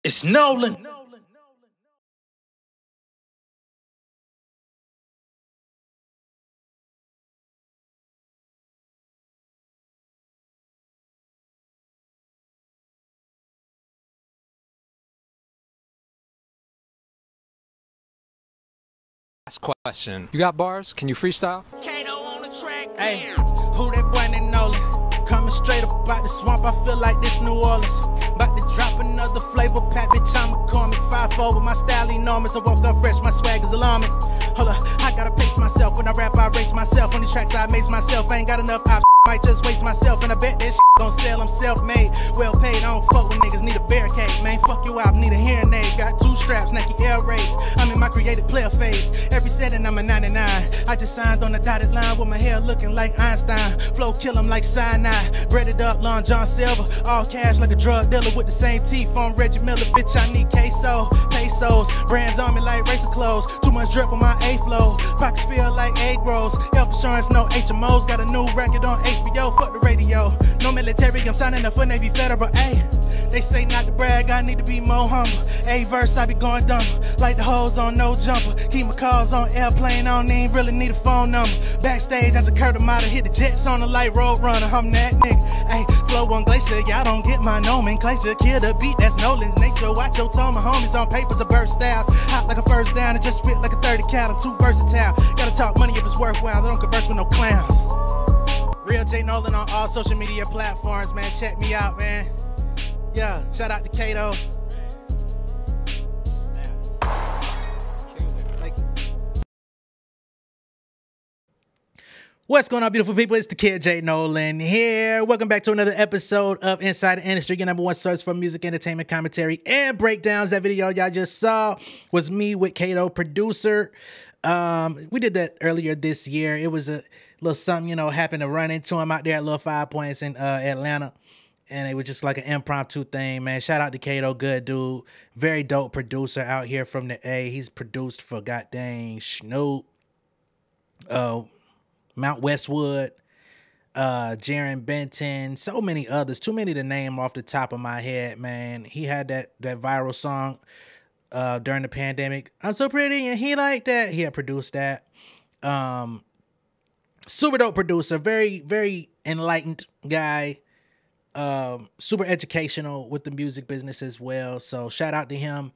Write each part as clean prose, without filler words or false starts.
It's Nolan. Last question. You got bars? Can you freestyle? Hey, who that boy named Nolan? Coming straight up out the swamp, I feel like this New Orleans. About to drop another flavor pack, bitch, I'm a comic. 5'4" with my style enormous, I woke up fresh, my swag is alarming. Hold up, I gotta pace myself, when I rap I race myself. On these tracks I amaze myself, I ain't got enough options. Might just waste myself, and I bet that gon' sell. I'm self-made, well paid. I don't fuck with niggas, need a barricade. Man, fuck you out, need a hearing aid. Got 2 straps, Nike air raids. I'm in my creative player phase. Every setting I'm a 99. I just signed on the dotted line with my hair looking like Einstein. Flow kill 'em like cyanide. Breaded up, Long John Silver. All cash like a drug dealer with the same teeth on Reggie Miller. Bitch, I need queso, pesos. Brands on me like racer clothes. Too much drip on my A-flow. Pockets feel like egg rolls. Health insurance, no HMOs. Got a new record on HBO, fuck the radio. No military, I'm signing up for Navy Federal. Ayy, they say not to brag, I need to be more humble. A verse, I be going dumb. Like the hoes on no jumper. Keep my calls on airplane, I don't even really need a phone number. Backstage, as a Kurt Amata, hit the jets on the light road runner. I'm that nigga. Ayy, flow on glacier, y'all don't get my nomenclature. Kill the beat, that's Nolan's nature. Watch your tone, my homies on papers of birth styles. Hot like a first down and just spit like a 30 cal. I'm too versatile. Gotta talk money if it's worthwhile. I don't converse with no clowns. Real J Nolan on all social media platforms, man. Check me out, man. Yeah, shout out to Kato. Thank you. What's going on, beautiful people? It's the kid J Nolan here. Welcome back to another episode of Inside the Industry, your #1 source for music, entertainment, commentary, and breakdowns. That video y'all just saw was me with Kato, producer. We did that earlier this year. It was a little something, you know, happened to run into him out there at Little 5 Points in Atlanta. And it was just like an impromptu thing, man. Shout out to Kato, good dude. Very dope producer out here from the A. He's produced for goddamn Snoop, Mount Westwood, Jaron Benton, so many others. Too many to name off the top of my head, man. He had that viral song during the pandemic. I'm so pretty and he like that. He had produced that. Super dope producer, very, very enlightened guy. Super educational with the music business as well. So shout out to him.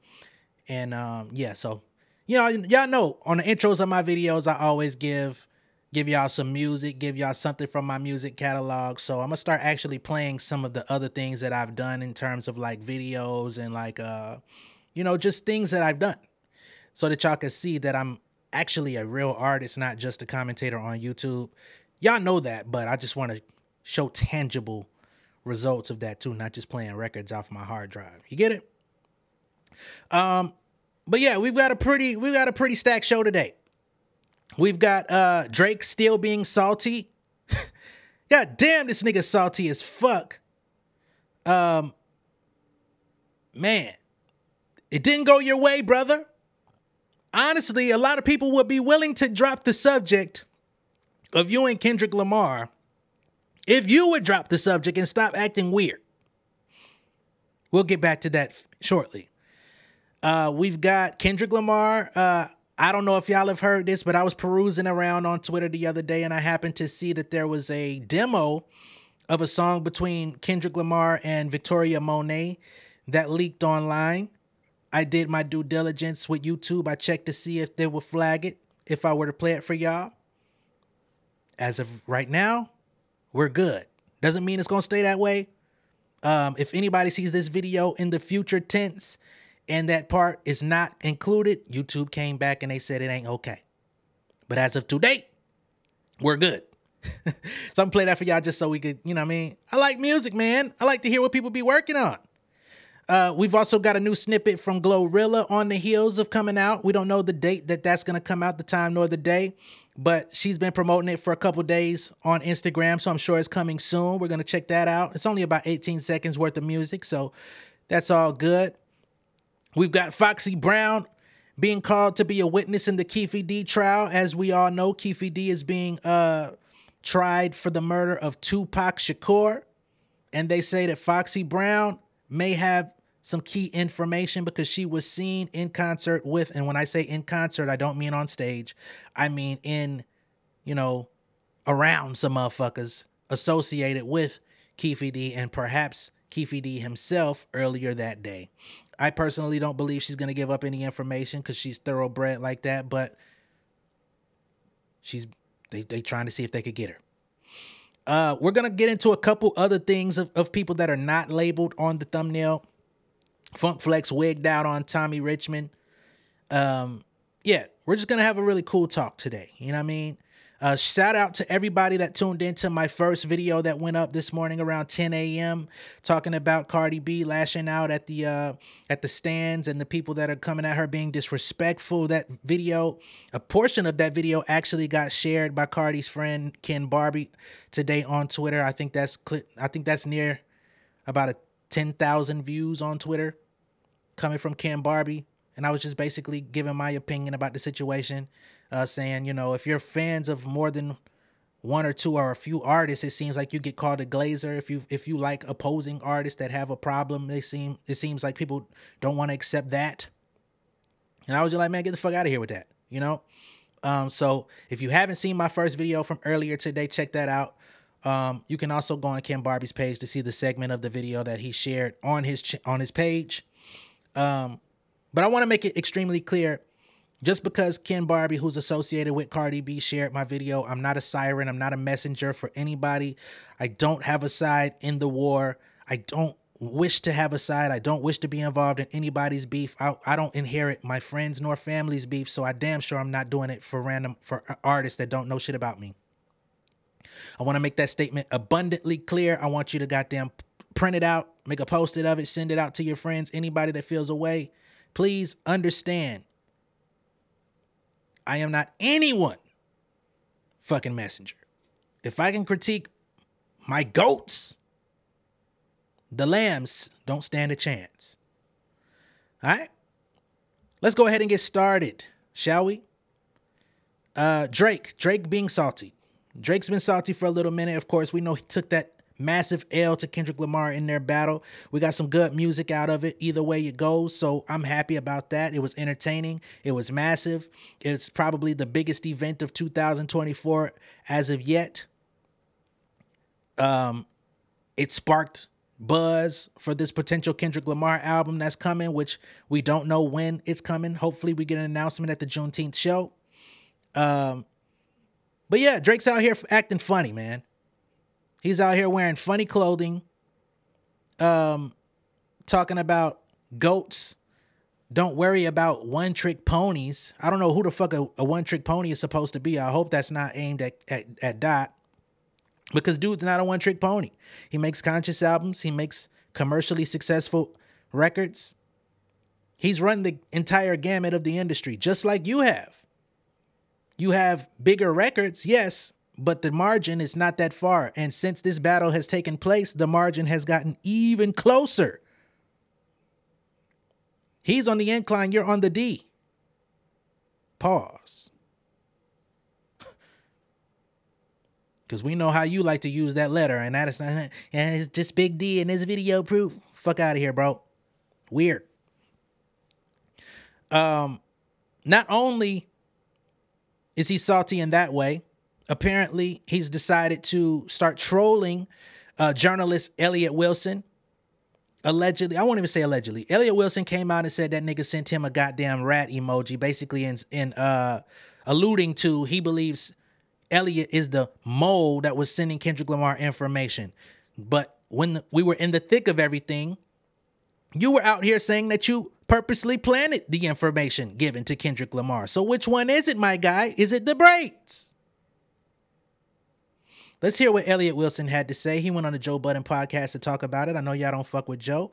And yeah, so y'all know on the intros of my videos, I always give y'all some music, give y'all something from my music catalog. So I'm gonna start actually playing some of the other things that I've done in terms of like videos and like you know, just things that I've done, so that y'all can see that I'm actually a real artist, not just a commentator on YouTube. Y'all know that, but I just want to show tangible results of that too, not just playing records off my hard drive. You get it? But yeah, we've got a pretty stacked show today. We've got Drake still being salty. God damn, this nigga salty as fuck. Man, it didn't go your way, brother. Honestly, a lot of people would be willing to drop the subject of you and Kendrick Lamar if you would drop the subject and stop acting weird. We'll get back to that shortly. We've got Kendrick Lamar. I don't know if y'all have heard this, but I was perusing around on Twitter the other day and I happened to see that there was a demo of a song between Kendrick Lamar and Victoria Monet that leaked online. I did my due diligence with YouTube. I checked to see if they would flag it if I were to play it for y'all. As of right now, we're good. Doesn't mean it's going to stay that way. If anybody sees this video in the future tense and that part is not included, YouTube came back and they said it ain't okay. But as of today, we're good. So I'm playing that for y'all just so we could, you know what I mean? I like music, man. I like to hear what people be working on. We've also got a new snippet from Glorilla on the heels of coming out. We don't know the date that that's going to come out, the time nor the day, but she's been promoting it for a couple days on Instagram, so I'm sure it's coming soon. We're going to check that out. It's only about 18 seconds worth of music, so that's all good. We've got Foxy Brown being called to be a witness in the Keffe D trial. As we all know, Keffe D is being tried for the murder of Tupac Shakur, and they say that Foxy Brown may have some key information because she was seen in concert with, and when I say in concert, I don't mean on stage. I mean in, you know, around some motherfuckers associated with Keefe D and perhaps Keefe D himself earlier that day. I personally don't believe she's going to give up any information because she's thoroughbred like that, but they trying to see if they could get her. We're going to get into a couple other things of people that are not labeled on the thumbnail. Funk Flex wigged out on Tommy Richmond. Yeah, we're just going to have a really cool talk today. You know what I mean? Shout out to everybody that tuned into my first video that went up this morning around 10 a.m. talking about Cardi B lashing out at the stands and the people that are coming at her being disrespectful. That video, a portion of that video actually got shared by Cardi's friend Ken Barbie today on Twitter. I think that's near about 10,000 views on Twitter coming from Ken Barbie. And I was just basically giving my opinion about the situation. Saying, you know, if you're fans of more than one or two or a few artists, it seems like you get called a glazer. If you like opposing artists that have a problem, it seems like people don't want to accept that. And I was just like, man, get the fuck out of here with that, you know? So if you haven't seen my first video from earlier today, check that out. You can also go on Ken Barbie's page to see the segment of the video that he shared on his page. But I want to make it extremely clear. Just because Ken Barbie, who's associated with Cardi B, shared my video, I'm not a siren. I'm not a messenger for anybody. I don't have a side in the war. I don't wish to have a side. I don't wish to be involved in anybody's beef. I don't inherit my friends nor family's beef, so I damn sure I'm not doing it for artists that don't know shit about me. I want to make that statement abundantly clear. I want you to goddamn print it out, make a post-it of it, send it out to your friends, anybody that feels away. Please understand. I am not anyone fucking messenger. If I can critique my goats, the lambs don't stand a chance. All right? Let's go ahead and get started, shall we? Drake being salty. Drake's been salty for a little minute. Of course, we know he took that massive L to Kendrick Lamar in their battle. We got some good music out of it either way it goes, so I'm happy about that. It was entertaining. It was massive. It's probably the biggest event of 2024 as of yet. It sparked buzz for this potential Kendrick Lamar album that's coming, which we don't know when it's coming. Hopefully we get an announcement at the Juneteenth show. But yeah, Drake's out here acting funny, man. He's out here wearing funny clothing, talking about goats. Don't worry about one-trick ponies. I don't know who the fuck a one-trick pony is supposed to be. I hope that's not aimed at Dot. Because dude's not a one-trick pony. He makes conscious albums. He makes commercially successful records. He's run the entire gamut of the industry, just like you have. You have bigger records, yes, but the margin is not that far. And since this battle has taken place, the margin has gotten even closer. He's on the incline, you're on the D. Pause. Because we know how you like to use that letter, and that is not, and it's just Big D and this video proof. Fuck out of here, bro. Weird. Not only is he salty in that way, apparently he's decided to start trolling journalist Elliot Wilson. Allegedly, I won't even say allegedly. Elliot Wilson came out and said that nigga sent him a goddamn rat emoji, basically in alluding to he believes Elliot is the mole that was sending Kendrick Lamar information. But when we were in the thick of everything, you were out here saying that you purposely planted the information given to Kendrick Lamar. So which one is it, my guy? Is it the braids? Let's hear what Elliot Wilson had to say. He went on the Joe Budden podcast to talk about it. I know y'all don't fuck with Joe.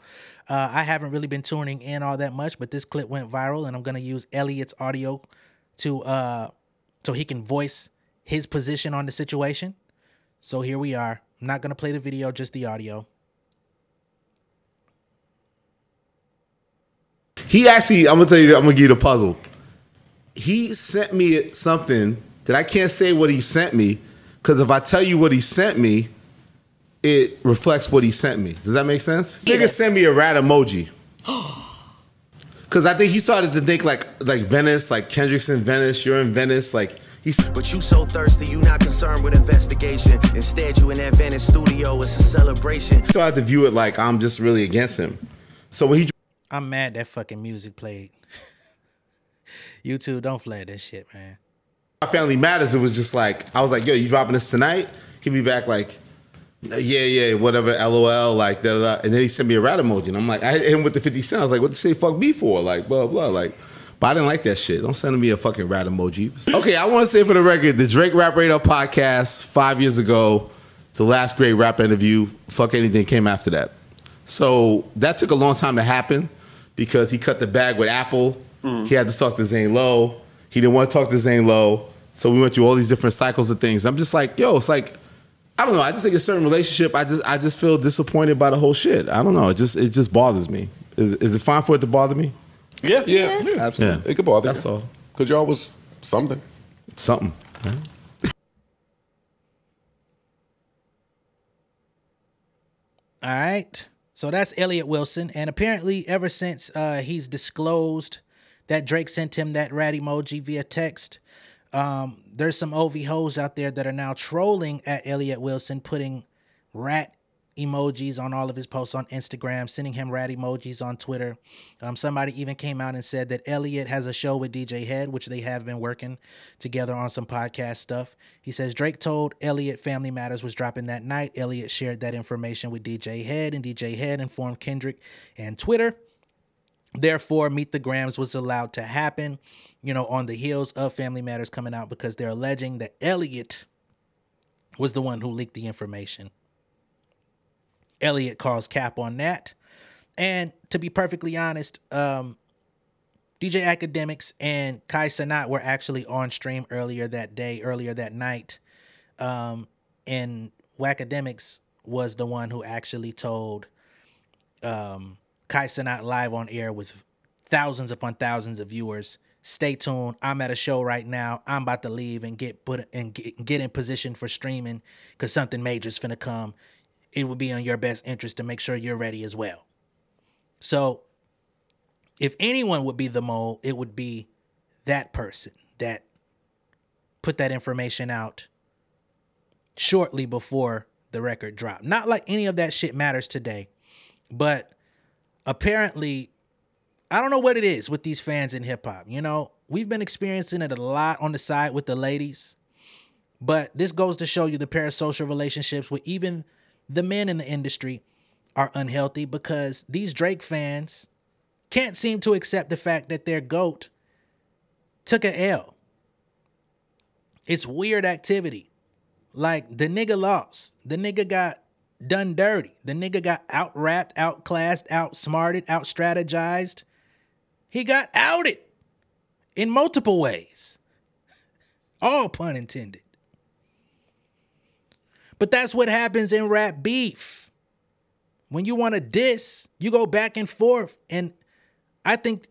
I haven't really been tuning in all that much, but this clip went viral, and I'm going to use Elliot's audio to so he can voice his position on the situation. So here we are. I'm not going to play the video, just the audio. He actually, I'm going to tell you, I'm going to give you the puzzle. He sent me something that I can't say what he sent me, because if I tell you what he sent me, it reflects what he sent me. Does that make sense? Yes. Nigga sent me a rat emoji. Because I think he started to think like Venice, like Kendrick's in Venice, you're in Venice, like he's. But you so thirsty, you not concerned with investigation. Instead, you in that Venice studio, it's a celebration. So I had to view it like I'm just really against him. So when he, I'm mad that fucking music played. YouTube, don't flag that shit, man. My Family Matters, it was just like I was like, yo, you dropping this tonight? He'd be back like, yeah, whatever, LOL, like da da. And then he sent me a rat emoji, and I'm like, I hit him with the 50 cent. I was like, what to say fuck me for? Like blah blah, like. But I didn't like that shit. Don't send me a fucking rat emoji. Okay, I want to say for the record, the Drake Rap Radar podcast 5 years ago, it's the last great rap interview. Fuck anything came after that. So that took a long time to happen because he cut the bag with Apple. He had to talk to Zane Lowe. He didn't want to talk to Zane Lowe. So we went through all these different cycles of things. I'm just like, yo, it's like, I don't know. I just think a certain relationship, I just feel disappointed by the whole shit. I don't know. It just bothers me. Is it fine for it to bother me? Yeah, absolutely. Yeah. It could bother That's you. all. Because y'all was something. Something. Yeah. All right. So that's Elliott Wilson. And apparently ever since he's disclosed that Drake sent him that rat emoji via text, there's some OV hoes out there that are now trolling at Elliott Wilson, putting rat emojis on all of his posts on Instagram, sending him rat emojis on Twitter. Somebody even came out and said that Elliott has a show with DJ Head, which they have been working together on some podcast stuff. He says Drake told Elliott Family Matters was dropping that night. Elliott shared that information with DJ Head, and DJ Head informed Kendrick and Twitter. Therefore, Meet the Grams was allowed to happen, on the heels of Family Matters coming out, because they're alleging that Elliott was the one who leaked the information. Elliott calls cap on that. And to be perfectly honest, DJ Academics and Kai Cenat were actually on stream earlier that night. And Wacademics was the one who actually told Kai Cenat live on air with thousands upon thousands of viewers, stay tuned. I'm at a show right now. I'm about to leave and get in position for streaming because something major's finna come. It would be in your best interest to make sure you're ready as well. So if anyone would be the mole, it would be that person that put that information out shortly before the record dropped. Not like any of that shit matters today, but apparently, I don't know what it is with these fans in hip hop. We've been experiencing it a lot on the side with the ladies, but this goes to show you the parasocial relationships with even the men in the industry are unhealthy, because these Drake fans can't seem to accept the fact that their GOAT took a L. It's weird activity. Like, the nigga lost. The nigga got done dirty. The nigga got out-rapped, outclassed, outsmarted, out-strategized. He got outed in multiple ways. All pun intended. But that's what happens in rap beef. When you want to diss, you go back and forth. And I think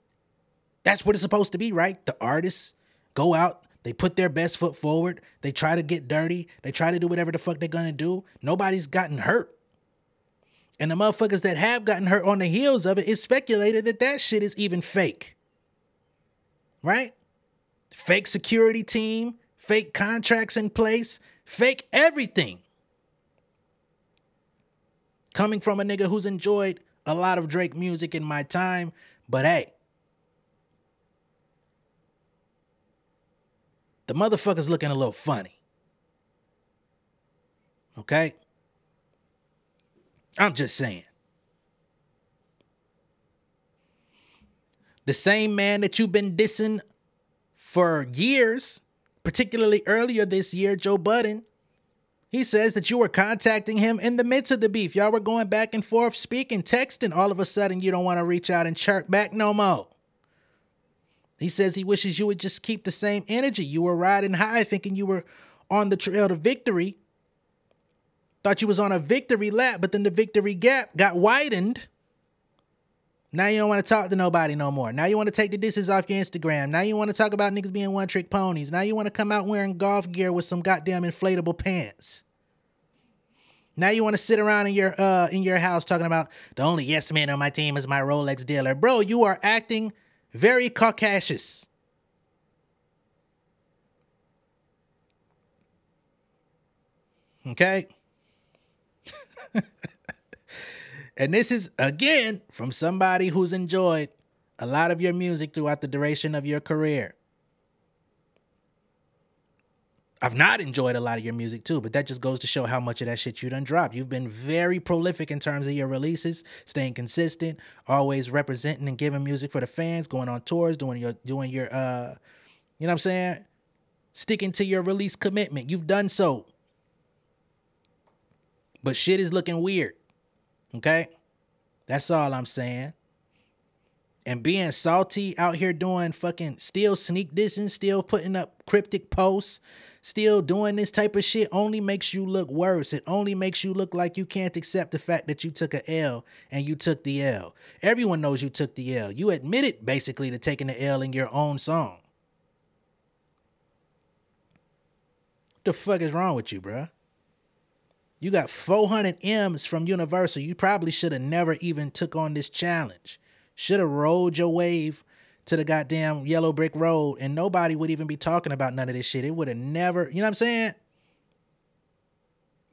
that's what it's supposed to be, right? The artists go out, they put their best foot forward, they try to get dirty, they try to do whatever the fuck they're going to do. Nobody's gotten hurt. And the motherfuckers that have gotten hurt on the heels of it, it's speculated that that shit is even fake. Right? Fake security team, fake contracts in place, fake everything. Coming from a nigga who's enjoyed a lot of Drake music in my time, but hey, the motherfucker's looking a little funny. Okay? I'm just saying. The same man that you've been dissing for years, particularly earlier this year, Joe Budden, he says that you were contacting him in the midst of the beef. Y'all were going back and forth, speaking, texting. All of a sudden, you don't want to reach out and chirp back no more. He says he wishes you would just keep the same energy. You were riding high, thinking you were on the trail to victory. Thought you was on a victory lap, but then the victory gap got widened. Now you don't want to talk to nobody no more. Now you want to take the disses off your Instagram. Now you want to talk about niggas being one-trick ponies. Now you want to come out wearing golf gear with some goddamn inflatable pants. Now you want to sit around in your house talking about the only yes man on my team is my Rolex dealer. Bro, you are acting very Caucasian. Okay? And this is, again, from somebody who's enjoyed a lot of your music throughout the duration of your career. I've not enjoyed a lot of your music too, but that just goes to show how much of that shit you done dropped. You've been very prolific in terms of your releases, staying consistent, always representing and giving music for the fans, going on tours, doing your you know what I'm saying? Sticking to your release commitment. You've done so. But shit is looking weird. Okay? That's all I'm saying. And being salty out here doing fucking still sneak dissing, still putting up cryptic posts, still doing this type of shit only makes you look worse. It only makes you look like you can't accept the fact that you took a L and you took the L. Everyone knows you took the L. You admitted basically to taking the L in your own song. What the fuck is wrong with you, bruh? You got 400 M's from Universal. You probably should have never even took on this challenge. Should have rolled your wave to the goddamn yellow brick road and nobody would even be talking about none of this shit. It would have never, you know what I'm saying?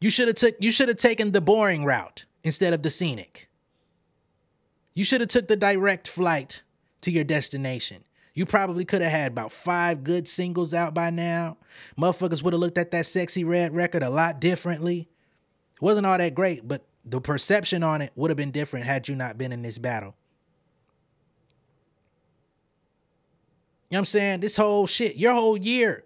You should have taken the boring route instead of the scenic. You should have took the direct flight to your destination. You probably could have had about 5 good singles out by now. Motherfuckers would have looked at that Sexy Red record a lot differently. It wasn't all that great, but the perception on it would have been different had you not been in this battle. You know what I'm saying? This whole shit, your whole year,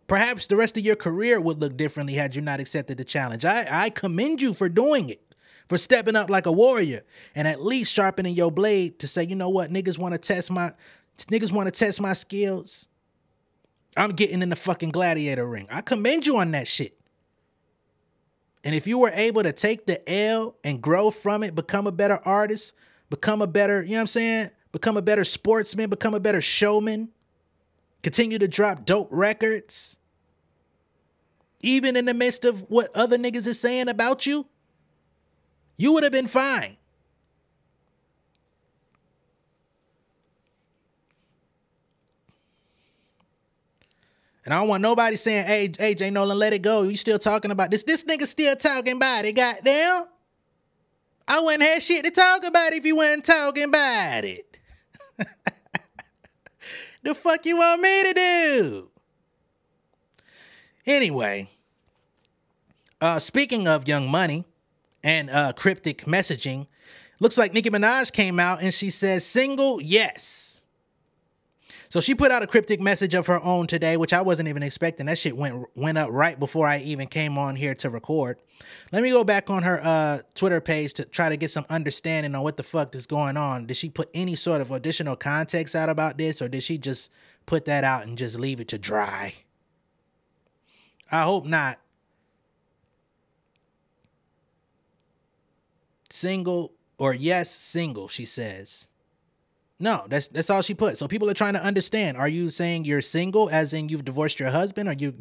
perhaps the rest of your career would look differently had you not accepted the challenge. I commend you for doing it, for stepping up like a warrior and at least sharpening your blade to say, you know what, niggas want to test my skills. I'm getting in the fucking gladiator ring. I commend you on that shit. And if you were able to take the L and grow from it, become a better artist, become a better, you know what I'm saying? Become a better sportsman, become a better showman, continue to drop dope records, even in the midst of what other niggas is saying about you, you would have been fine. And I don't want nobody saying, hey, J Nolan, let it go. You still talking about this? This nigga still talking about it, goddamn. I wouldn't have shit to talk about if you wasn't talking about it. The fuck you want me to do? Anyway, speaking of Young Money and cryptic messaging, looks like Nicki Minaj came out and she says, single, yes. So she put out a cryptic message of her own today, which I wasn't even expecting. That shit went up right before I even came on here to record. Let me go back on her Twitter page to try to get some understanding on what the fuck is going on. Did she put any sort of additional context out about this, or did she just put that out and just leave it to dry? I hope not. Single, or yes, single, she says. No, that's all she put. So people are trying to understand. Are you saying you're single as in you've divorced your husband? Are you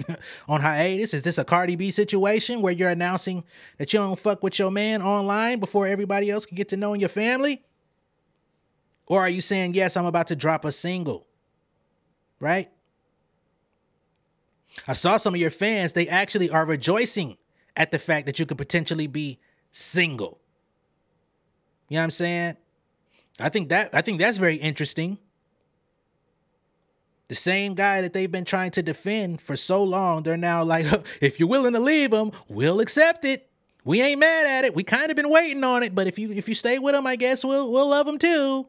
on hiatus? Is this a Cardi B situation where you're announcing that you don't fuck with your man online before everybody else can get to know your family? Or are you saying, yes, I'm about to drop a single? Right? I saw some of your fans, they actually are rejoicing at the fact that you could potentially be single. You know what I'm saying? I think that's very interesting. The same guy that they've been trying to defend for so long, they're now like, if you're willing to leave him, we'll accept it. We ain't mad at it. We kind of been waiting on it, but if you stay with him, I guess we'll love him too.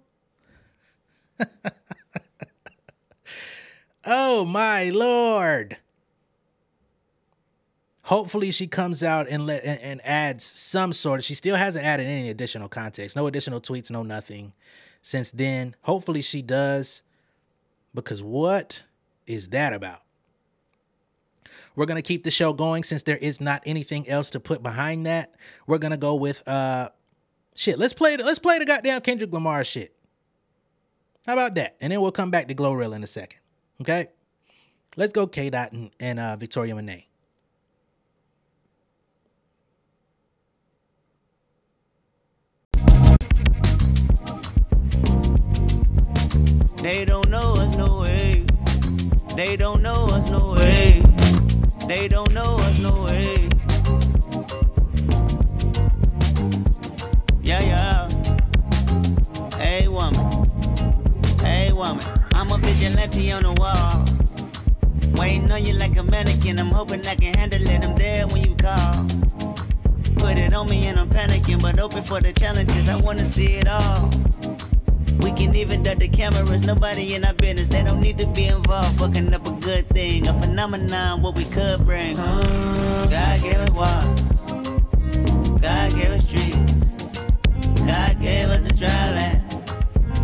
Oh my Lord. Hopefully she comes out and adds some sort of, she still hasn't added any additional context, no additional tweets, no nothing since then. Hopefully she does, because what is that about? We're going to keep the show going since there is not anything else to put behind that. We're going to go with, shit, let's play the goddamn Kendrick Lamar shit. How about that? And then we'll come back to Glorilla in a second. Okay? Let's go K-Dot and Victoria Monet. They don't know us, no way. They don't know us, no way. They don't know us, no way. Yeah, yeah. Hey, woman. Hey, woman. I'm a vigilante on the wall. Waiting on you like a mannequin. I'm hoping I can handle it. I'm there when you call. Put it on me and I'm panicking, but open for the challenges. I wanna see it all. We can even duck the cameras. Nobody in our business. They don't need to be involved. Fucking up a good thing, a phenomenon. What we could bring. God gave us water. God gave us trees. God gave us a dry land.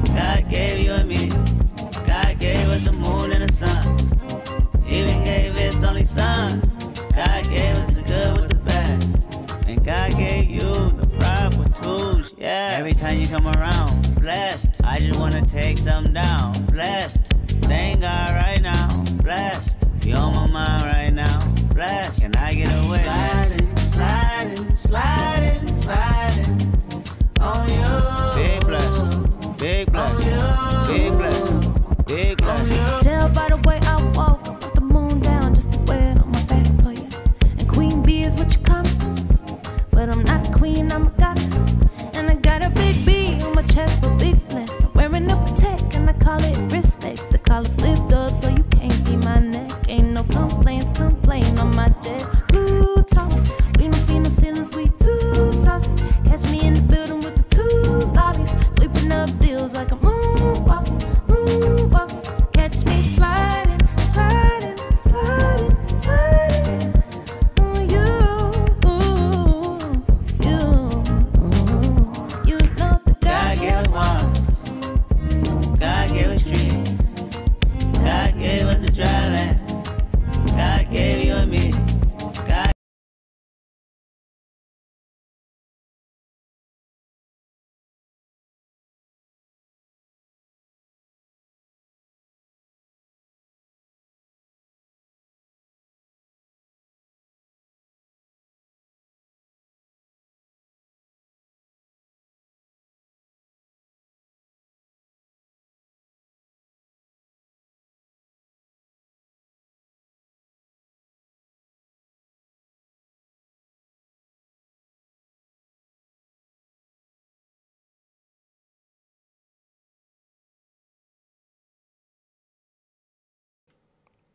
God gave you and me. God gave us the moon and the sun. Even gave his only son. God gave us the good with the bad. And God gave you the proper tools, yeah. Every time you come around, blessed. I just wanna take something down, blessed. Thank God right now, blessed. You on my mind right now, blessed. Can I get away? Sliding, sliding, sliding, sliding on you. Big blessed, big blessed, big blessed, big blessed. Tell by the way I walk, I put the moon down just to wear it on my back for you. And Queen Bee is what you call me. But I'm not a queen, I'm a goddess. And I got a big B on my chest for big bless. I'm wearing a Protect and I call it respect. The collar flipped up so you can't see my neck. Ain't no complaints, complain on my jet. Blue talk, we don't see no ceilings, we too saucy. Catch me in the building with the two lobbies. Sweeping up deals like a moonwalk, moonwalk. Catch me sliding, sliding, sliding, sliding on you. You know that God gave us water. God gave us trees. God gave us a dry land. God gave you and me. God.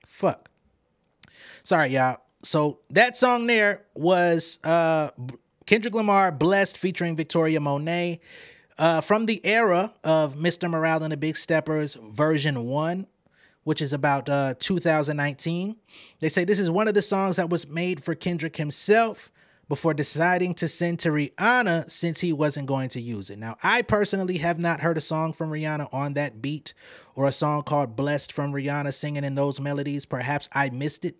Fuck. Sorry, y'all. So that song there was Kendrick Lamar, Blessed, featuring Victoria Monet, from the era of Mr. Morale and the Big Steppers version 1, which is about 2019. They say this is one of the songs that was made for Kendrick himself before deciding to send to Rihanna since he wasn't going to use it. Now, I personally have not heard a song from Rihanna on that beat or a song called Blessed from Rihanna singing in those melodies. Perhaps I missed it.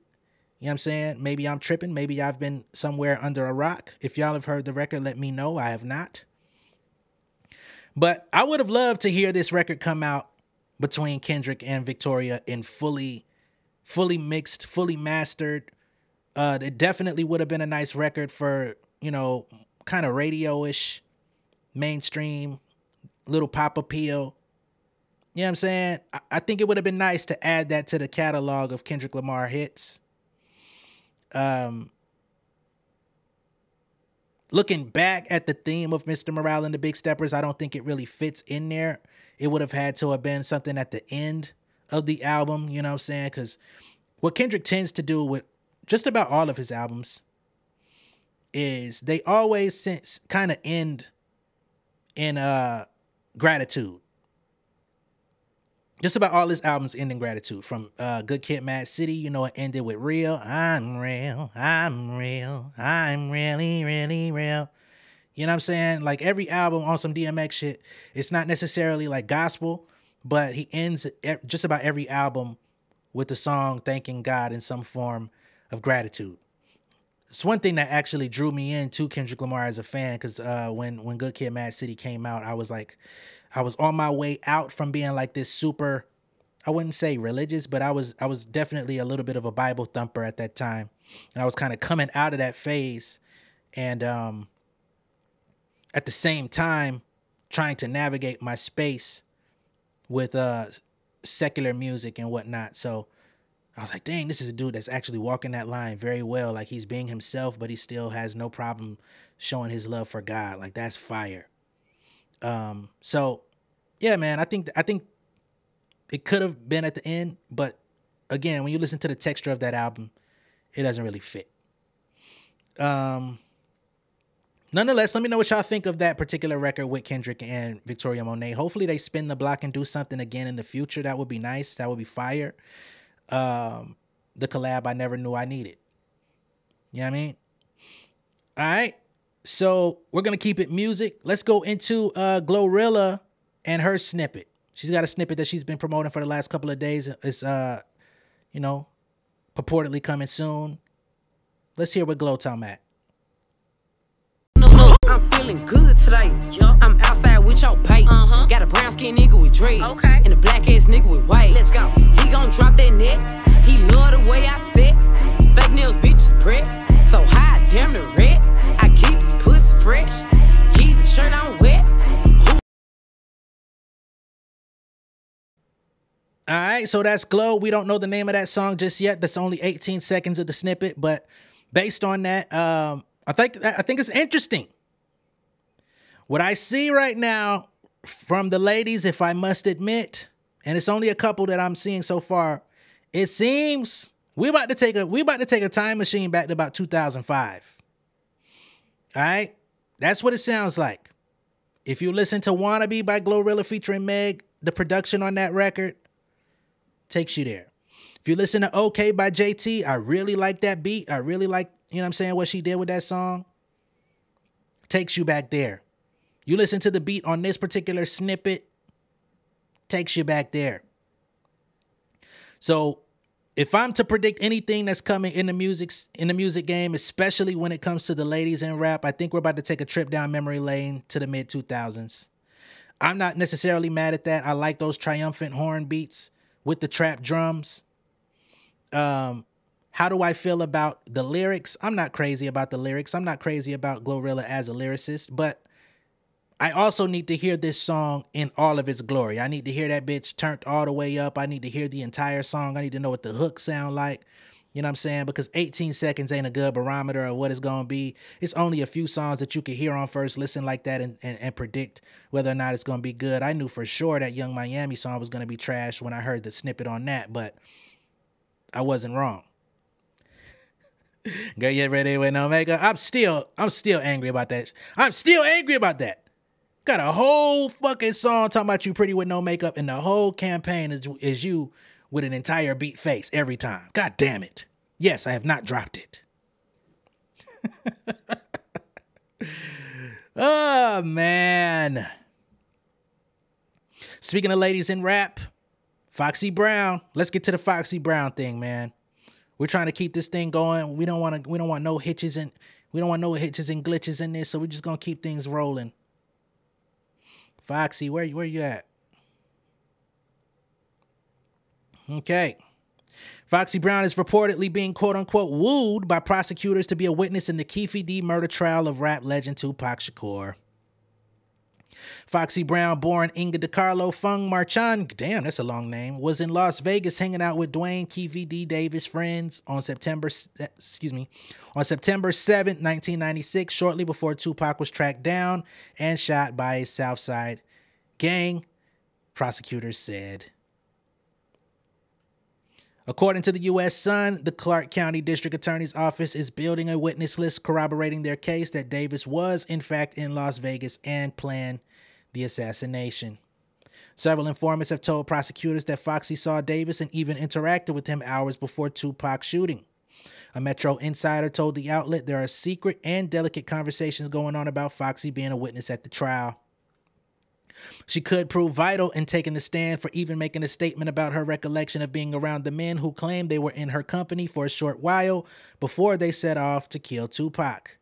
You know what I'm saying? Maybe I'm tripping. Maybe I've been somewhere under a rock. If y'all have heard the record, let me know. I have not. But I would have loved to hear this record come out between Kendrick and Victoria in fully mixed, fully mastered. It definitely would have been a nice record for, you know, kind of radio-ish, mainstream, little pop appeal. You know what I'm saying? I think it would have been nice to add that to the catalog of Kendrick Lamar hits. Looking back at the theme of Mr. Morale and the Big Steppers, I don't think it really fits in there. It would have had to have been something at the end of the album, you know what I'm saying? Because what Kendrick tends to do with just about all of his albums is they always kind of end in gratitude. Just about all his albums end in gratitude. From Good Kid, Mad City, you know, it ended with real. I'm real, I'm real, I'm really, really real. You know what I'm saying? Like every album on some DMX shit, it's not necessarily like gospel, but he ends just about every album with the song thanking God in some form of gratitude. It's one thing that actually drew me into Kendrick Lamar as a fan, because when Good Kid, Mad City came out, I was on my way out from being like this super, I wouldn't say religious, but I was definitely a little bit of a Bible thumper at that time. And I was kind of coming out of that phase. And at the same time, trying to navigate my space with secular music and whatnot. So I was like, dang, this is a dude that's actually walking that line very well. Like, he's being himself, but he still has no problem showing his love for God. Like, that's fire. So yeah, man, I think it could have been at the end, but again, when you listen to the texture of that album, it doesn't really fit. Nonetheless, let me know what y'all think of that particular record with Kendrick and Victoria Monet. Hopefully they spin the block and do something again in the future. That would be nice. That would be fire. The collab I never knew I needed. You know what I mean? All right. So we're going to keep it music. Let's go into Glorilla and her snippet. She's got a snippet that she's been promoting for the last couple of days. It's, you know, purportedly coming soon. Let's hear what Glow Tom at. I'm feeling good today. Yup. I'm outside with your pay. Got a brown skin nigga with dreads. Okay. And a black ass nigga with white. Let's go. He gon' drop that net. He love the way I sit. Fake nails, bitches pressed. So high, damn the red. I keep this pussy fresh. Jesus shirt on wet. All right, so that's Glow. We don't know the name of that song just yet. That's only 18 seconds of the snippet, but based on that, I think it's interesting. What I see right now from the ladies, if I must admit, and it's only a couple that I'm seeing so far, it seems we about to take a time machine back to about 2005. All right, that's what it sounds like. If you listen to "Wannabe" by Glorilla featuring Meg, the production on that record takes you there. If you listen to "Okay" by JT, I really like that beat. I really like, you know what I'm saying, what she did with that song. Takes you back there. You listen to the beat on this particular snippet, takes you back there. So if I'm to predict anything that's coming in the music game, especially when it comes to the ladies in rap, I think we're about to take a trip down memory lane to the mid 2000s. I'm not necessarily mad at that. I like those triumphant horn beats with the trap drums. How do I feel about the lyrics? I'm not crazy about the lyrics. I'm not crazy about Glorilla as a lyricist, but I also need to hear this song in all of its glory. I need to hear that bitch turned all the way up. I need to hear the entire song. I need to know what the hook sound like. You know what I'm saying? Because 18 seconds ain't a good barometer of what it's going to be. It's only a few songs that you could hear on first listen like that and predict whether or not it's going to be good. I knew for sure that Young Miami song was going to be trash when I heard the snippet on that, but I wasn't wrong. Girl, you ready with no makeup? I'm still angry about that. I'm still angry about that. Got a whole fucking song talking about you pretty with no makeup, and the whole campaign is you with an entire beat face every time. God damn it. Yes, I have not dropped it. Oh, man. Speaking of ladies in rap, Foxy Brown. Let's get to the Foxy Brown thing, man. We're trying to keep this thing going. We don't want no hitches and glitches in this, so we're just gonna keep things rolling. Foxy, where you at? Okay. Foxy Brown is reportedly being quote-unquote wooed by prosecutors to be a witness in the Keefe D murder trial of rap legend Tupac Shakur. Foxy Brown, born Inga DeCarlo Fung Marchand, damn, that's a long name, was in Las Vegas hanging out with Dwayne Keefe D Davis friends on September 7th, 1996, shortly before Tupac was tracked down and shot by a Southside gang, prosecutors said. According to the U.S. Sun, the Clark County District Attorney's Office is building a witness list corroborating their case that Davis was, in fact, in Las Vegas and planned the assassination. Several informants have told prosecutors that Foxy saw Davis and even interacted with him hours before Tupac's shooting. A Metro insider told the outlet there are secret and delicate conversations going on about Foxy being a witness at the trial. She could prove vital in taking the stand for even making a statement about her recollection of being around the men who claimed they were in her company for a short while before they set off to kill Tupac.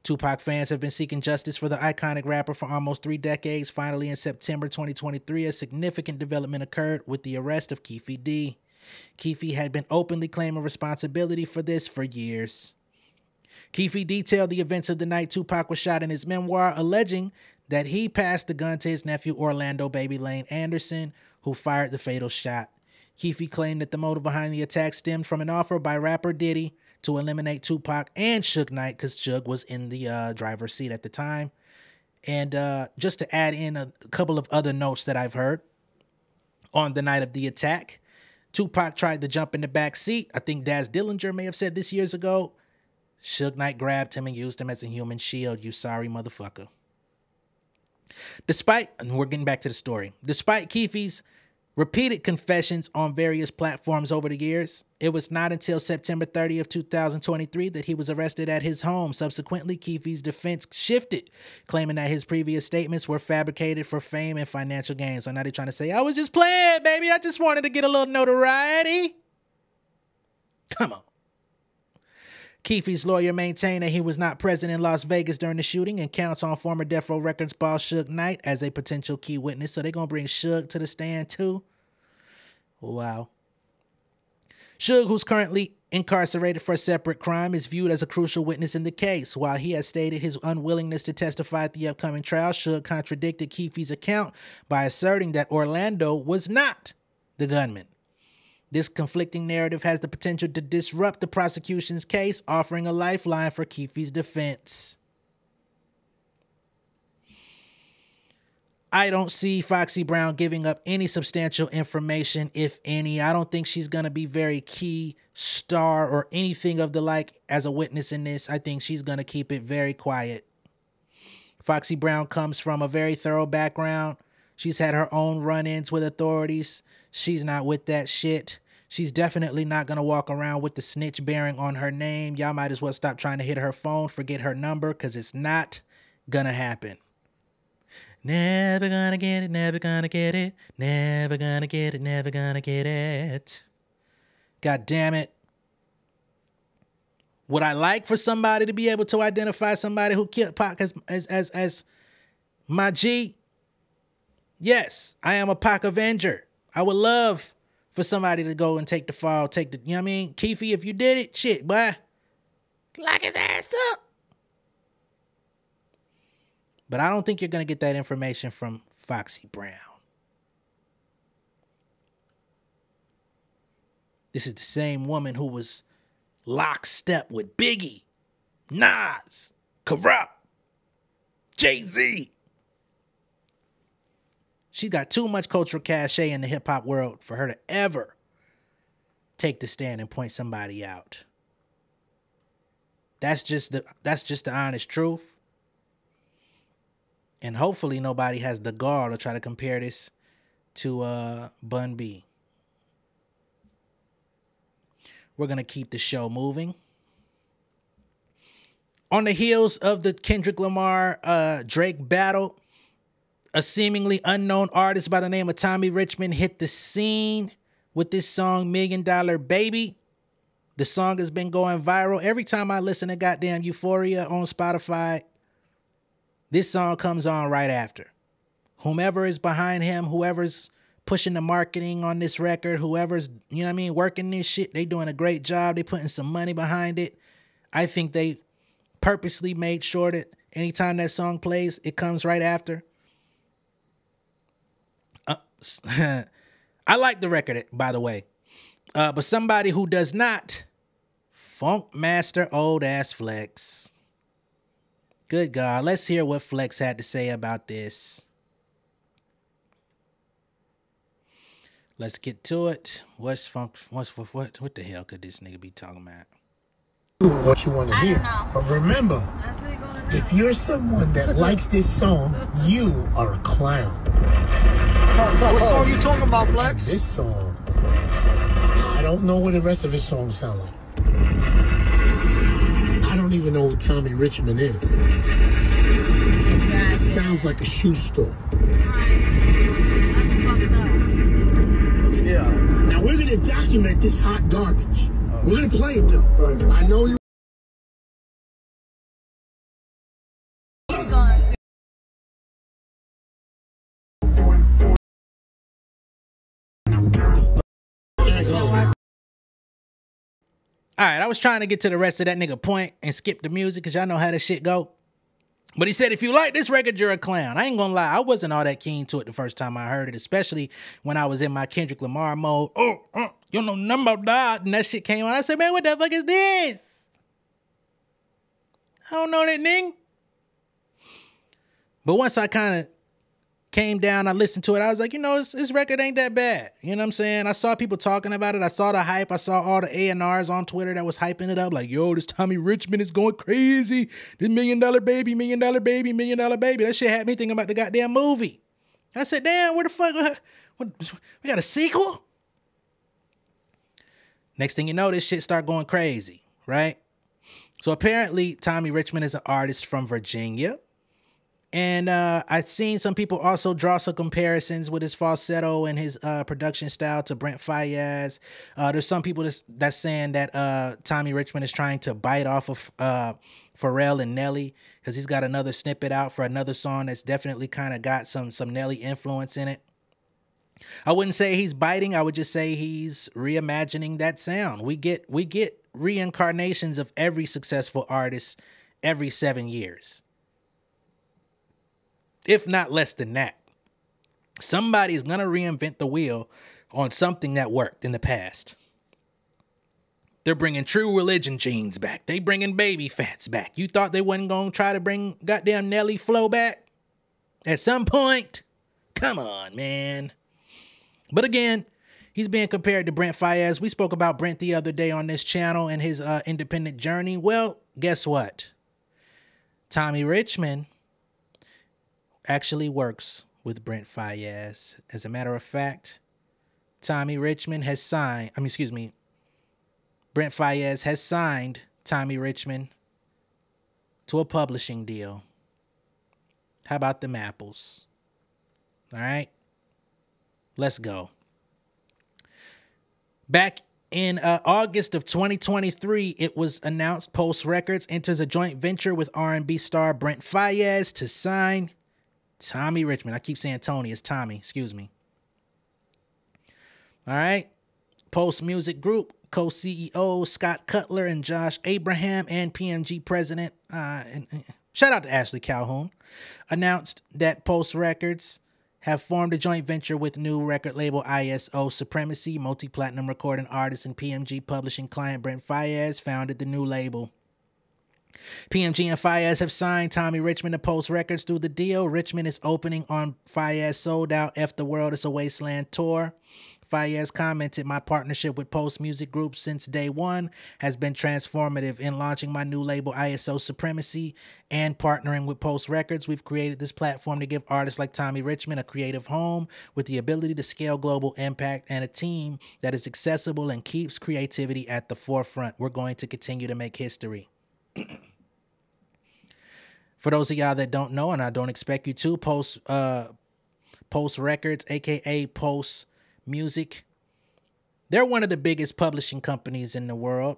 Tupac fans have been seeking justice for the iconic rapper for almost 3 decades. Finally, in September 2023, a significant development occurred with the arrest of Keefe D. Keefe had been openly claiming responsibility for this for years. Keefe detailed the events of the night Tupac was shot in his memoir, alleging that he passed the gun to his nephew Orlando Baby Lane Anderson, who fired the fatal shot. Keefe claimed that the motive behind the attack stemmed from an offer by rapper Diddy to eliminate Tupac and Suge Knight, because Suge was in the driver's seat at the time. And just to add in a couple of other notes that I've heard, on the night of the attack, Tupac tried to jump in the back seat. I think Daz Dillinger may have said this years ago. Suge Knight grabbed him and used him as a human shield. You sorry motherfucker. And we're getting back to the story. Despite Keefe's repeated confessions on various platforms over the years, it was not until September 30th, 2023 that he was arrested at his home. Subsequently, Keefe's defense shifted, claiming that his previous statements were fabricated for fame and financial gain. So now they're trying to say, I was just playing, baby. I just wanted to get a little notoriety. Come on. Keefe's lawyer maintained that he was not present in Las Vegas during the shooting and counts on former Death Row Records boss Suge Knight as a potential key witness. So they're going to bring Suge to the stand too. Wow. Suge, who's currently incarcerated for a separate crime, is viewed as a crucial witness in the case. While he has stated his unwillingness to testify at the upcoming trial, Suge contradicted Keefe's account by asserting that Orlando was not the gunman. This conflicting narrative has the potential to disrupt the prosecution's case, offering a lifeline for Keefe's defense. I don't see Foxy Brown giving up any substantial information, if any. I don't think she's going to be very key star or anything of the like as a witness in this. I think she's going to keep it very quiet. Foxy Brown comes from a very thorough background. She's had her own run-ins with authorities. She's not with that shit. She's definitely not going to walk around with the snitch bearing on her name. Y'all might as well stop trying to hit her phone, forget her number, because it's not going to happen. Never gonna get it, never gonna get it, never gonna get it, never gonna get it. God damn it. Would I like for somebody to be able to identify somebody who killed Pac as my G? Yes, I am a Pac Avenger. I would love for somebody to go and take the fall, you know what I mean? Keefe, if you did it, shit, boy, lock his ass up. But I don't think you're going to get that information from Foxy Brown. This is the same woman who was lockstep with Biggie, Nas, Corrupt, Jay-Z. She's got too much cultural cachet in the hip-hop world for her to ever take the stand and point somebody out. That's just the honest truth. And hopefully nobody has the gall to try to compare this to Bun B. We're going to keep the show moving. On the heels of the Kendrick Lamar Drake battle, a seemingly unknown artist by the name of Tommy Richmond hit the scene with this song, $1 Million Baby. The song has been going viral. Every time I listen to goddamn Euphoria on Spotify, this song comes on right after. Whomever is behind him, whoever's pushing the marketing on this record, whoever's, you know what I mean, working this shit, they doing a great job. They putting some money behind it. I think they purposely made sure that anytime that song plays, it comes right after. I like the record, by the way. But somebody who does not, Funk Master Old Ass Flex. Good God, let's hear what Flex had to say about this. Let's get to it. What the hell could this nigga be talking about? What you want to hear. But remember, if you're someone that likes this song, you are a clown. What song you talking about, Flex? This song, I don't know what the rest of his songs sound like. I don't even know who Tommy Richmond is. It sounds like a shoe store. Yeah. Now we're gonna document this hot garbage. We're gonna play it though. I know you. All right, I was trying to get to the rest of that nigga point and skip the music because y'all know how this shit go. But he said, if you like this record, you're a clown. I ain't gonna lie, I wasn't all that keen to it the first time I heard it, especially when I was in my Kendrick Lamar mode. You know nothing about that. And that shit came on. I said, man, what the fuck is this? I don't know that thing. But once I kind of came down, I listened to it. I was like, you know, this record ain't that bad. You know what I'm saying? I saw people talking about it. I saw the hype. I saw all the A&Rs on Twitter that was hyping it up. Like, yo, this Tommy Richmond is going crazy. This $1 Million Baby, $1 Million Baby, $1 Million Baby. That shit had me thinking about the goddamn movie. I said, damn, where the fuck? We got a sequel? Next thing you know, this shit start going crazy, right? So apparently, Tommy Richmond is an artist from Virginia. And I've seen some people also draw some comparisons with his falsetto and his production style to Brent Faiyaz. There's some people that's saying that Tommy Richmond is trying to bite off of Pharrell and Nelly because he's got another snippet out for another song that's definitely kind of got some Nelly influence in it. I wouldn't say he's biting. I would just say he's reimagining that sound. We get reincarnations of every successful artist every 7 years. If not less than that. Somebody's going to reinvent the wheel on something that worked in the past. They're bringing True Religion jeans back. They bringing Baby Fats back. You thought they wasn't going to try to bring goddamn Nelly flow back? At some point? Come on, man. But again, he's being compared to Brent Faiyaz. We spoke about Brent the other day on this channel and his independent journey. Well, guess what? Tommy Richmond actually works with Brent Faiyaz. As a matter of fact, Tommy Richmond has signed, Brent Faiyaz has signed Tommy Richmond to a publishing deal. How about them apples? All right, let's go. Back in August of 2023, it was announced Post Records enters a joint venture with R&B star Brent Faiyaz to sign Tommy Richmond. I keep saying Tony. It's Tommy. Excuse me. All right. Post Music Group co-CEO Scott Cutler and Josh Abraham and PMG president, and shout out to Ashley Calhoun, announced that Post Records have formed a joint venture with new record label ISO Supremacy. Multi-platinum recording artist and PMG publishing client Brent Faiyaz founded the new label. PMG and Faiyaz have signed Tommy Richmond to Post Records through the deal. Richmond is opening on Faiyaz sold out F the World is a Wasteland tour. Faiyaz commented, my partnership with Post Music Group since day one has been transformative. In launching my new label ISO Supremacy and partnering with Post Records, we've created this platform to give artists like Tommy Richmond a creative home with the ability to scale global impact and a team that is accessible and keeps creativity at the forefront. We're going to continue to make history. For those of y'all that don't know, and I don't expect you to, Post Records, aka Post Music, they're one of the biggest publishing companies in the world.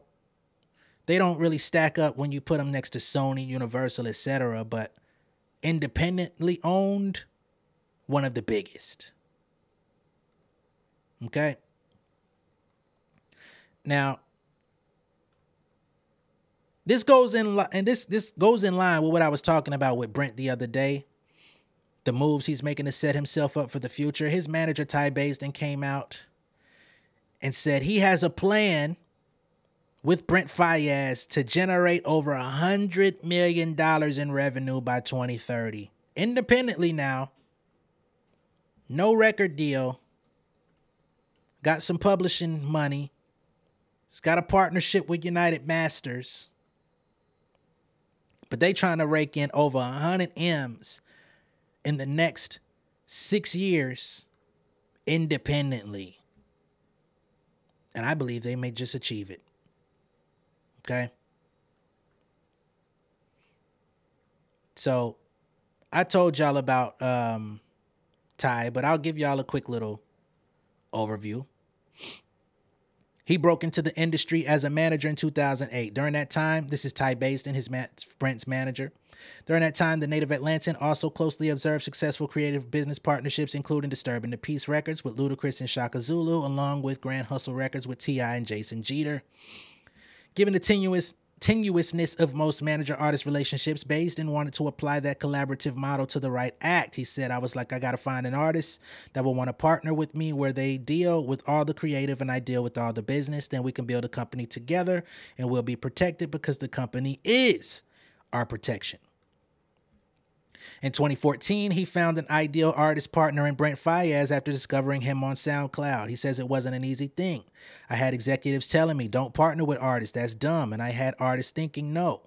They don't really stack up when you put them next to Sony, Universal, etc., but independently owned, one of the biggest. Okay? Now, this goes in line with what I was talking about with Brent the other day. The moves he's making to set himself up for the future. His manager, Ty Baisden, came out and said he has a plan with Brent Faiyaz to generate over $100 million in revenue by 2030. Independently now. No record deal. Got some publishing money. He's got a partnership with United Masters. But they trying to rake in over 100 M's in the next 6 years independently. And I believe they may just achieve it. Okay? So, I told y'all about Ty, but I'll give y'all a quick little overview. He broke into the industry as a manager in 2008. During that time, this is Ty Baisden, Brent's manager. During that time, the native Atlantan also closely observed successful creative business partnerships, including Disturbing the Peace Records with Ludacris and Shaka Zulu, along with Grand Hustle Records with T.I. and Jason Jeter. Given the tenuousness of most manager-artist relationships, Baisden wanted to apply that collaborative model to the right act. He said, I was like, I got to find an artist that will want to partner with me where they deal with all the creative and I deal with all the business. Then we can build a company together and we'll be protected because the company is our protection. In 2014, he found an ideal artist partner in Brent Faiyaz after discovering him on SoundCloud. He says it wasn't an easy thing. I had executives telling me, don't partner with artists, that's dumb. And I had artists thinking, no,